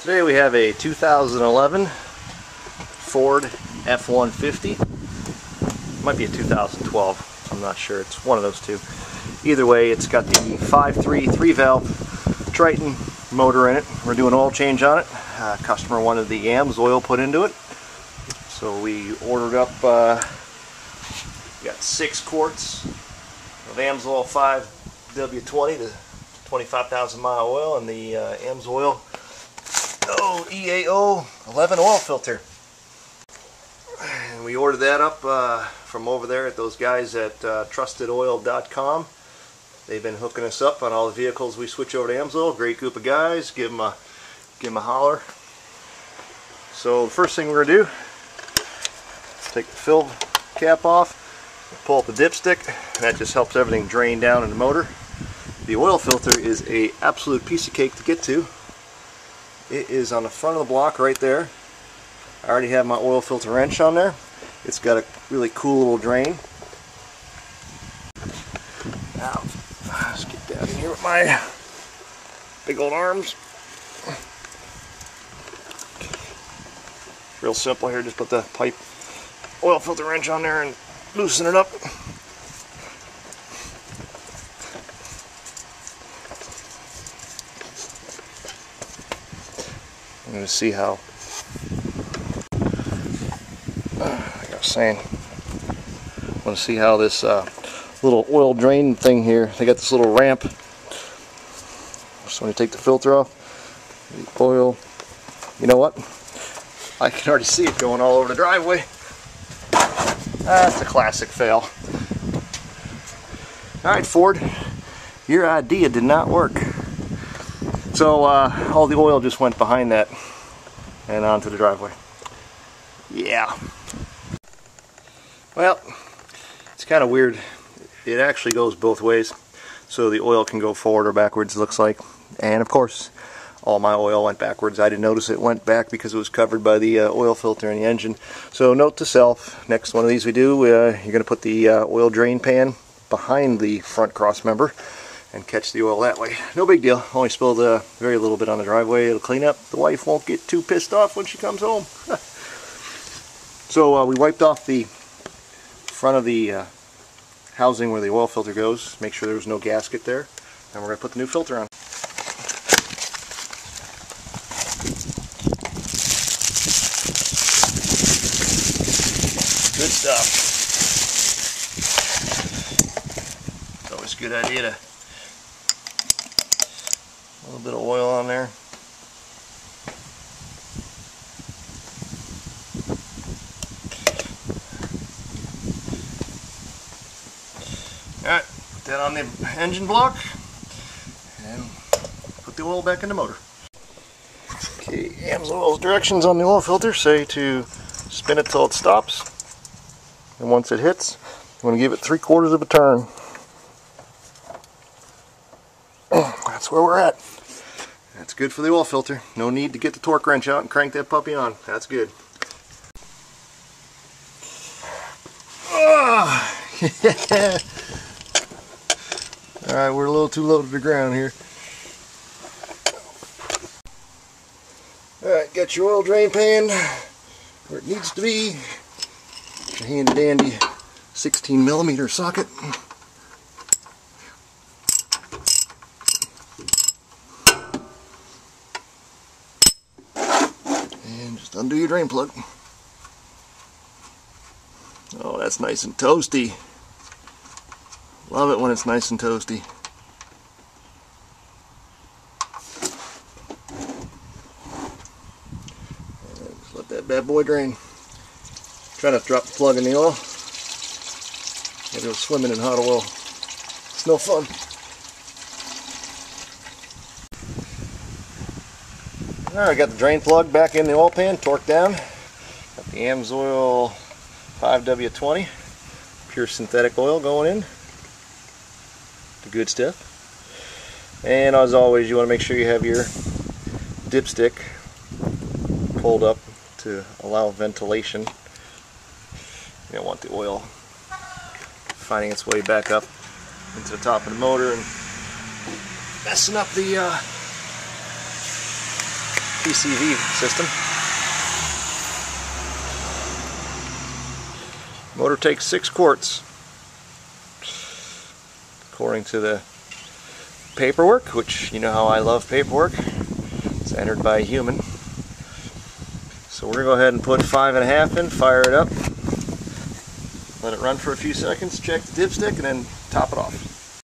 Today we have a 2011 Ford F-150. Might be a 2012, I'm not sure. It's one of those two. Either way, it's got the 5.3 3-valve Triton motor in it. We're doing an oil change on it. Customer wanted the Amsoil put into it. So we ordered up, we got 6 quarts of Amsoil 5w-20 to 25,000 mile oil, and the Amsoil EAO 11 oil filter. And we ordered that up from over there at those guys at trustedoil.com. They've been hooking us up on all the vehicles we switch over to Amsoil. Great group of guys. Give them a holler. So the first thing we're going to do is take the fill cap off, pull up the dipstick, and that just helps everything drain down in the motor. The oil filter is an absolute piece of cake to get to. It is on the front of the block right there. I already have my oil filter wrench on there. It's got a really cool little drain. Now, let's get down in here with my big old arms. Real simple here, just put the pipe oil filter wrench on there and loosen it up. I'm going to see how, like I was saying, I want to see how this little oil drain thing here, they got this little ramp. So when you take the filter off, the oil, you know what? I can already see it going all over the driveway. That's a classic fail. Alright, Ford, your idea did not work. So all the oil just went behind that and onto the driveway. Yeah. Well, it's kind of weird. It actually goes both ways. So the oil can go forward or backwards, it looks like. And of course, all my oil went backwards. I didn't notice it went back because it was covered by the oil filter in the engine. So note to self, next one of these we do, you're going to put the oil drain pan behind the front cross member and catch the oil that way. No big deal. Only spilled very little bit on the driveway. It'll clean up. The wife won't get too pissed off when she comes home. So we wiped off the front of the housing where the oil filter goes. Make sure there was no gasket there. And we're going to put the new filter on. Good stuff. It's always a good idea to a little bit of oil on there. Alright, put that on the engine block and put the oil back in the motor. Okay, Amsoil's directions on the oil filter say to spin it till it stops. And once it hits, I'm going to give it 3/4 of a turn. That's where we're at. That's good for the oil filter. No need to get the torque wrench out and crank that puppy on. That's good. Alright, we're a little too low to the ground here. Alright, got your oil drain pan where it needs to be. Your handy dandy 16mm socket. And just undo your drain plug. Oh, that's nice and toasty. Love it when it's nice and toasty. And just let that bad boy drain. Try not to drop the plug in the oil. Maybe go swimming in hot oil. It's no fun. Alright, got the drain plug back in the oil pan, torqued down. Got the Amsoil 5w-20, pure synthetic oil going in. The good stuff. And as always, you want to make sure you have your dipstick pulled up to allow ventilation. You don't want the oil finding its way back up into the top of the motor and messing up the PCV system. Motor takes 6 quarts, according to the paperwork, which you know how I love paperwork. It's entered by a human. So we're going to go ahead and put 5.5 in, fire it up, let it run for a few seconds, check the dipstick, and then top it off.